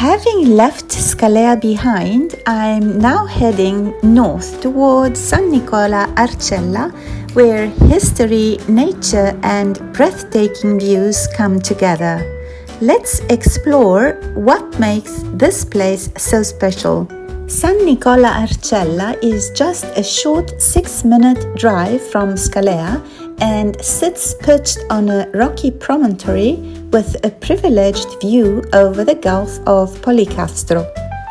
Having left Scalea behind, I'm now heading north towards San Nicola Arcella, where history, nature, and breathtaking views come together. Let's explore what makes this place so special. San Nicola Arcella is just a short 6-minute drive from Scalea and sits perched on a rocky promontory with a privileged view over the Gulf of Policastro.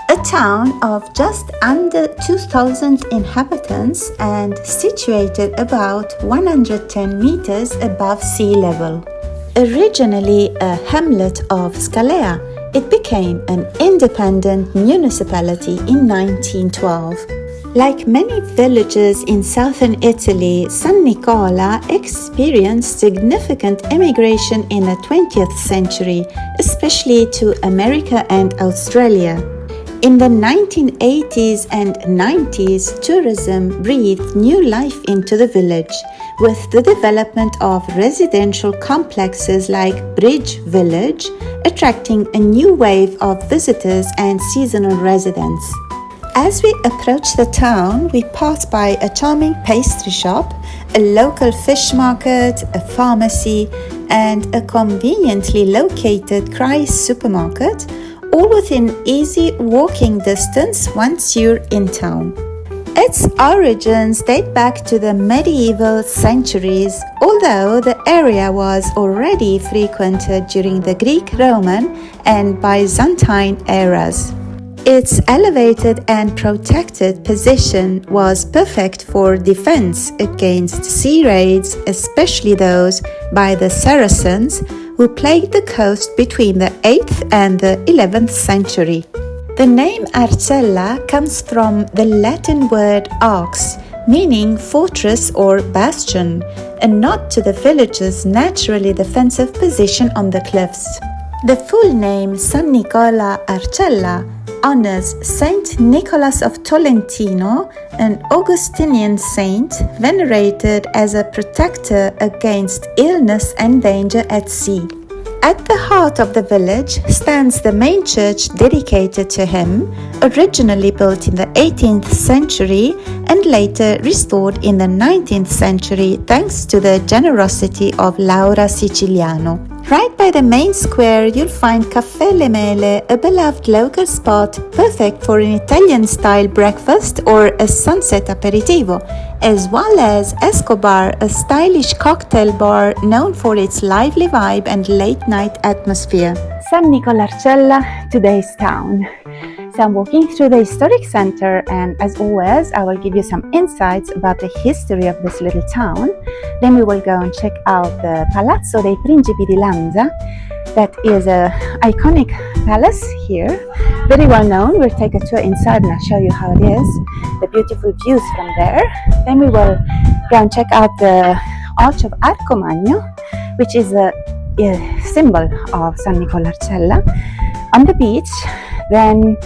A town of just under 2,000 inhabitants and situated about 110 meters above sea level. Originally a hamlet of Scalea, it became an independent municipality in 1912. Like many villages in southern Italy, San Nicola experienced significant immigration in the 20th century, especially to America and Australia. In the 1980s and 90s, tourism breathed new life into the village, with the development of residential complexes like Bridge Village, attracting a new wave of visitors and seasonal residents. As we approach the town, we pass by a charming pastry shop, a local fish market, a pharmacy, and a conveniently located Christ supermarket, all within easy walking distance once you're in town. Its origins date back to the medieval centuries, although the area was already frequented during the Greek, Roman, and Byzantine eras. Its elevated and protected position was perfect for defense against sea raids, especially those by the Saracens, who plagued the coast between the 8th and the 11th century. The name Arcella comes from the Latin word arx, meaning fortress or bastion, a nod to the village's naturally defensive position on the cliffs. The full name San Nicola Arcella honors Saint Nicholas of Tolentino, an Augustinian saint venerated as a protector against illness and danger at sea. At the heart of the village stands the main church dedicated to him, originally built in the 18th century and later restored in the 19th century thanks to the generosity of Laura Siciliano. Right by the main square, you'll find Caffè Le Mele, a beloved local spot perfect for an Italian-style breakfast or a sunset aperitivo, as well as Escobar, a stylish cocktail bar known for its lively vibe and late-night atmosphere. San Nicola Arcella, today's town. So I'm walking through the historic center, and as always, I will give you some insights about the history of this little town. Then we will go and check out the Palazzo dei Principi di Lanza. That is an iconic palace here, very well known. We'll take a tour inside and I'll show you how it is, the beautiful views from there. Then we will go and check out the Arch of Arcomagno, which is a symbol of San Nicola Arcella, on the beach. Then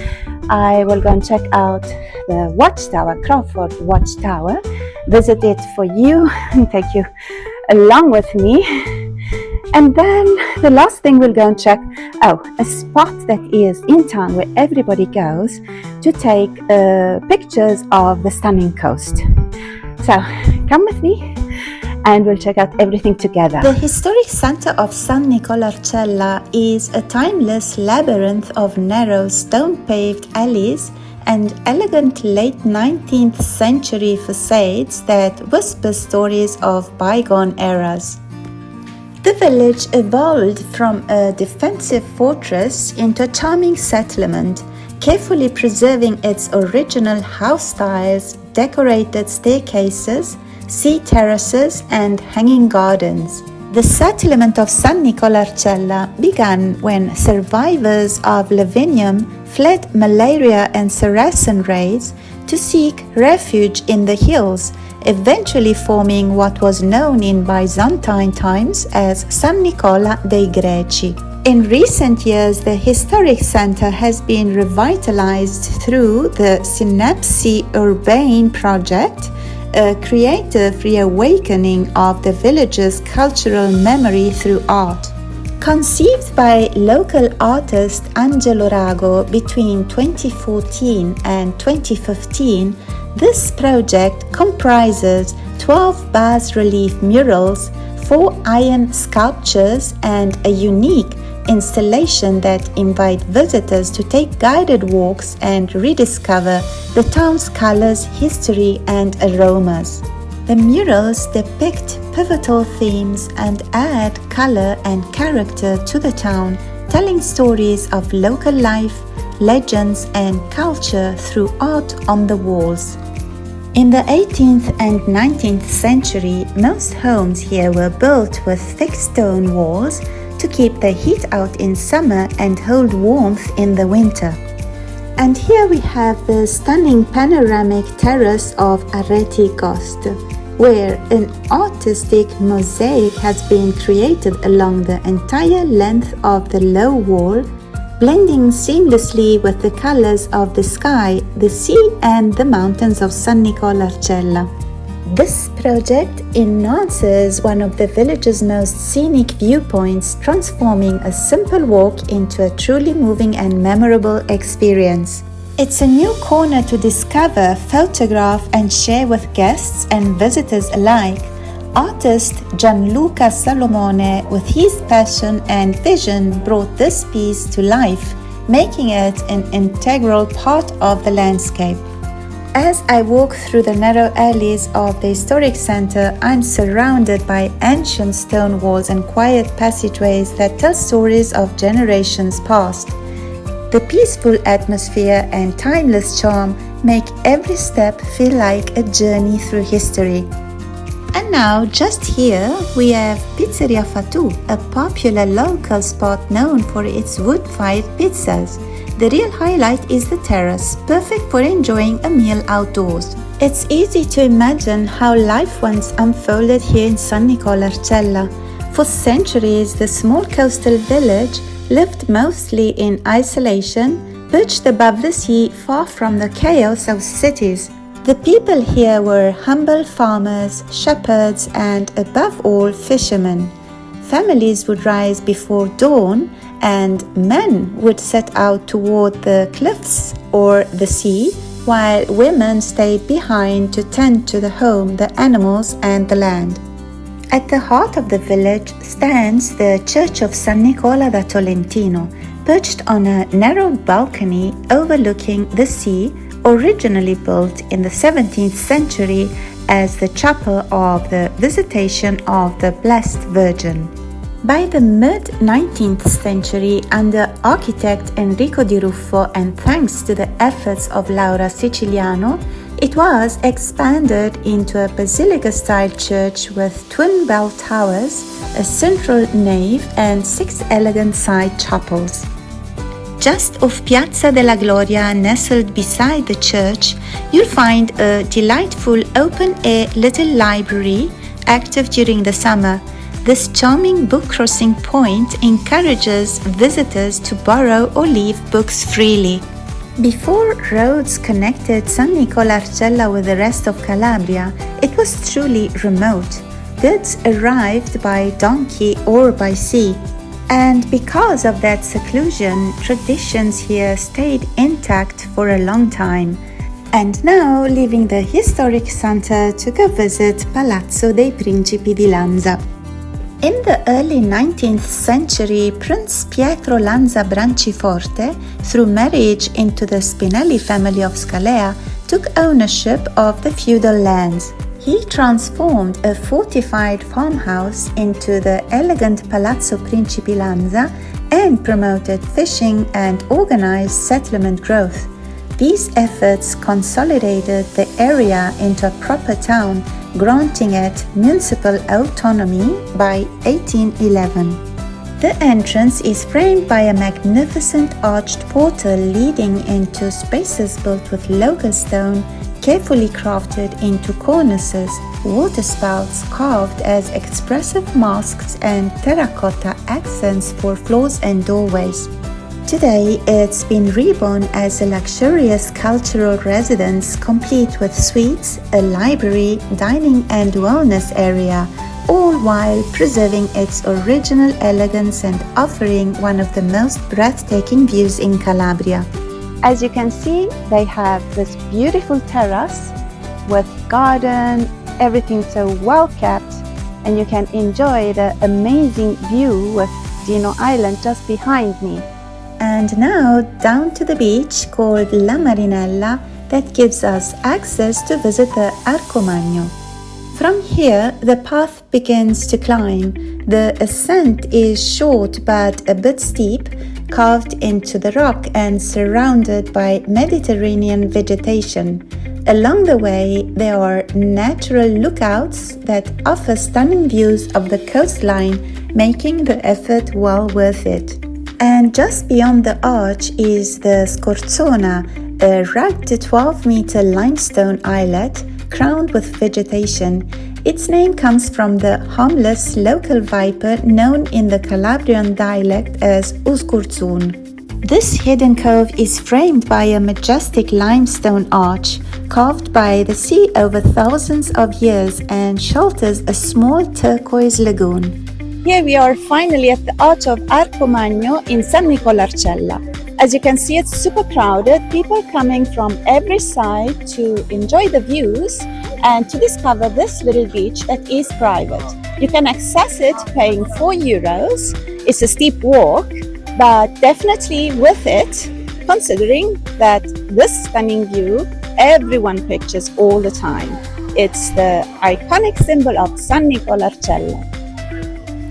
I will go and check out the watchtower, Crawford Watchtower, visit it for you and take you along with me. And then the last thing we'll go and check, a spot that is in town where everybody goes to take pictures of the stunning coast. So come with me and we'll check out everything together. The historic center of San Nicola Arcella is a timeless labyrinth of narrow stone-paved alleys and elegant late 19th century facades that whisper stories of bygone eras. The village evolved from a defensive fortress into a charming settlement, carefully preserving its original house styles, decorated staircases, sea terraces, and hanging gardens. The settlement of San Nicola Arcella began when survivors of Lavinium fled malaria and Saracen raids to seek refuge in the hills, eventually forming what was known in Byzantine times as San Nicola dei Greci. In recent years, the historic center has been revitalized through the Synapse Urbane project, a creative reawakening of the village's cultural memory through art. Conceived by local artist Angelo Rago between 2014 and 2015, this project comprises 12 bas-relief murals, 4 iron sculptures, and a unique installation that invite visitors to take guided walks and rediscover the town's colors, history, and aromas. The murals depict pivotal themes and add color and character to the town, telling stories of local life, legends, and culture through art on the walls. In the 18th and 19th century, most homes here were built with thick stone walls to keep the heat out in summer and hold warmth in the winter. And here we have the stunning panoramic terrace of Arret'i Coste, where an artistic mosaic has been created along the entire length of the low wall, blending seamlessly with the colors of the sky, the sea, and the mountains of San Nicola Arcella. This project enhances one of the village's most scenic viewpoints, transforming a simple walk into a truly moving and memorable experience. It's a new corner to discover, photograph, and share with guests and visitors alike. Artist Gianluca Salomone, with his passion and vision, brought this piece to life, making it an integral part of the landscape. As I walk through the narrow alleys of the historic center, I'm surrounded by ancient stone walls and quiet passageways that tell stories of generations past. The peaceful atmosphere and timeless charm make every step feel like a journey through history. And now, just here, we have Pizzeria Fatou, a popular local spot known for its wood-fired pizzas. The real highlight is the terrace, perfect for enjoying a meal outdoors. It's easy to imagine how life once unfolded here in San Nicola Arcella. For centuries, the small coastal village lived mostly in isolation, perched above the sea, far from the chaos of cities. The people here were humble farmers, shepherds, and above all, fishermen. Families would rise before dawn, and men would set out toward the cliffs or the sea, while women stayed behind to tend to the home, the animals, and the land. At the heart of the village stands the Church of San Nicola da Tolentino, perched on a narrow balcony overlooking the sea, originally built in the 17th century as the chapel of the Visitation of the Blessed Virgin. By the mid-19th century, under architect Enrico di Ruffo and thanks to the efforts of Laura Siciliano, it was expanded into a basilica-style church with twin bell towers, a central nave, and 6 elegant side chapels. Just off Piazza della Gloria, nestled beside the church, you'll find a delightful open-air little library active during the summer. This charming book crossing point encourages visitors to borrow or leave books freely. Before roads connected San Nicola Arcella with the rest of Calabria, it was truly remote. Goods arrived by donkey or by sea. And because of that seclusion, traditions here stayed intact for a long time. And now, leaving the historic center to go visit Palazzo dei Principi di Lanza. In the early 19th century, Prince Pietro Lanza Branciforte, through marriage into the Spinelli family of Scalea, took ownership of the feudal lands. He transformed a fortified farmhouse into the elegant Palazzo Principi Lanza and promoted fishing and organized settlement growth. These efforts consolidated the area into a proper town, granting it municipal autonomy by 1811. The entrance is framed by a magnificent arched portal leading into spaces built with local stone, carefully crafted into cornices, waterspouts carved as expressive masks, and terracotta accents for floors and doorways. Today, it's been reborn as a luxurious cultural residence complete with suites, a library, dining and wellness area, all while preserving its original elegance and offering one of the most breathtaking views in Calabria. As you can see, they have this beautiful terrace with garden, everything so well kept, and you can enjoy the amazing view with Dino Island just behind me. And now down to the beach called La Marinella that gives us access to visit the Arcomagno. From here, the path begins to climb. The ascent is short but a bit steep, carved into the rock and surrounded by Mediterranean vegetation. Along the way, there are natural lookouts that offer stunning views of the coastline, making the effort well worth it. And just beyond the arch is the Scorzona, a rugged 12-meter limestone islet crowned with vegetation. Its name comes from the harmless local viper known in the Calabrian dialect as uscurzun. This hidden cove is framed by a majestic limestone arch carved by the sea over thousands of years and shelters a small turquoise lagoon. Here we are finally at the Arch of Arcomagno in San Nicola Arcella. As you can see, it's super crowded, people coming from every side to enjoy the views and to discover this little beach that is private. You can access it paying €4. It's a steep walk, but definitely worth it, considering that this stunning view everyone pictures all the time. It's the iconic symbol of San Nicola Arcella.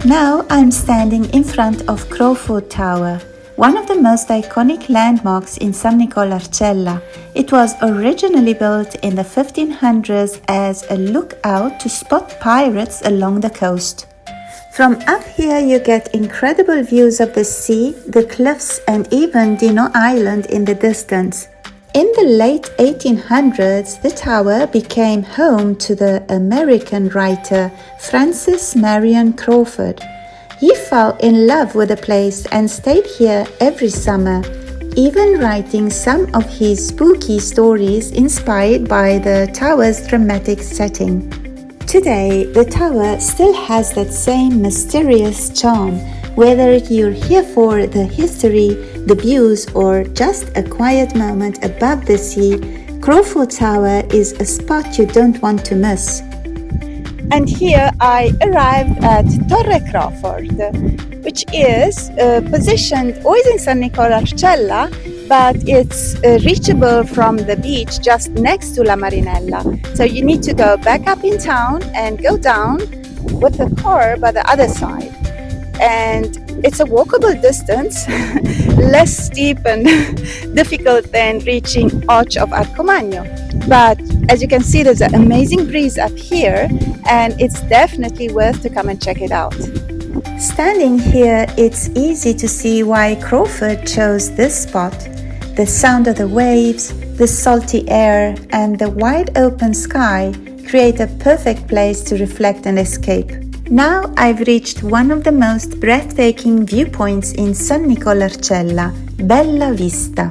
Now I'm standing in front of Crawford Tower, one of the most iconic landmarks in San Nicola Arcella. It was originally built in the 1500s as a lookout to spot pirates along the coast. From up here you get incredible views of the sea, the cliffs and even Dino Island in the distance. In the late 1800s, the tower became home to the American writer Francis Marion Crawford. He fell in love with the place and stayed here every summer, even writing some of his spooky stories inspired by the tower's dramatic setting. Today, the tower still has that same mysterious charm, whether you're here for the history, the views, or just a quiet moment above the sea. Crawford Tower is a spot you don't want to miss. And here I arrived at Torre Crawford, which is positioned always in San Nicola Arcella, but it's reachable from the beach just next to La Marinella. So you need to go back up in town and go down with the car by the other side. And it's a walkable distance, less steep and difficult than reaching Arch of Arcomagno. But as you can see, there's an amazing breeze up here, and it's definitely worth to come and check it out. Standing here, it's easy to see why Crawford chose this spot. The sound of the waves, the salty air, and the wide open sky create a perfect place to reflect and escape. Now I've reached one of the most breathtaking viewpoints in San Nicola Arcella, Bellavista.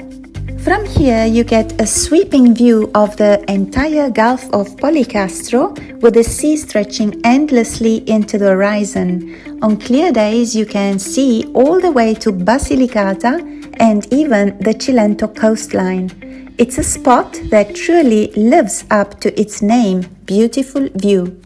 From here you get a sweeping view of the entire Gulf of Policastro, with the sea stretching endlessly into the horizon. On clear days you can see all the way to Basilicata and even the Cilento coastline. It's a spot that truly lives up to its name, beautiful view.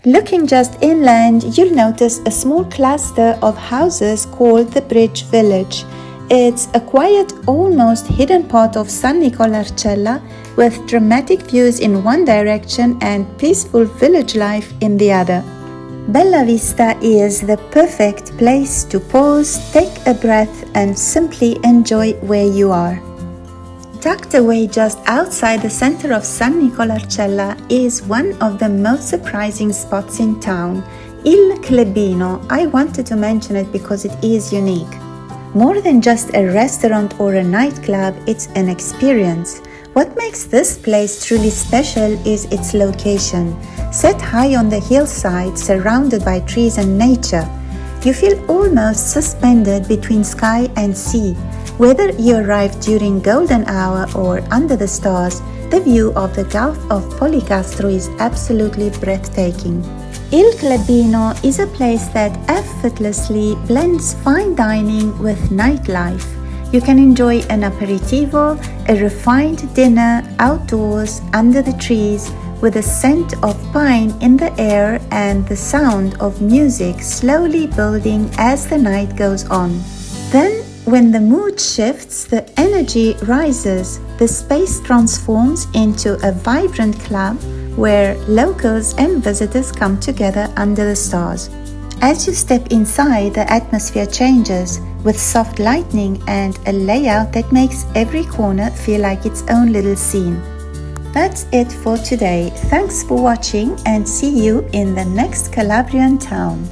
Looking just inland, you'll notice a small cluster of houses called the Bridge Village. It's a quiet, almost hidden part of San Nicola Arcella with dramatic views in one direction and peaceful village life in the other. Bellavista is the perfect place to pause, take a breath and simply enjoy where you are. Tucked away just outside the center of San Nicola Arcella is one of the most surprising spots in town, Il Clubino. I wanted to mention it because it is unique. More than just a restaurant or a nightclub, it's an experience. What makes this place truly special is its location. Set high on the hillside, surrounded by trees and nature, you feel almost suspended between sky and sea. Whether you arrive during golden hour or under the stars, the view of the Gulf of Policastro is absolutely breathtaking. Il Clubino is a place that effortlessly blends fine dining with nightlife. You can enjoy an aperitivo, a refined dinner outdoors under the trees with a scent of pine in the air and the sound of music slowly building as the night goes on. Then, when the mood shifts, the energy rises, the space transforms into a vibrant club where locals and visitors come together under the stars. As you step inside, the atmosphere changes with soft lighting and a layout that makes every corner feel like its own little scene. That's it for today. Thanks for watching and see you in the next Calabrian town.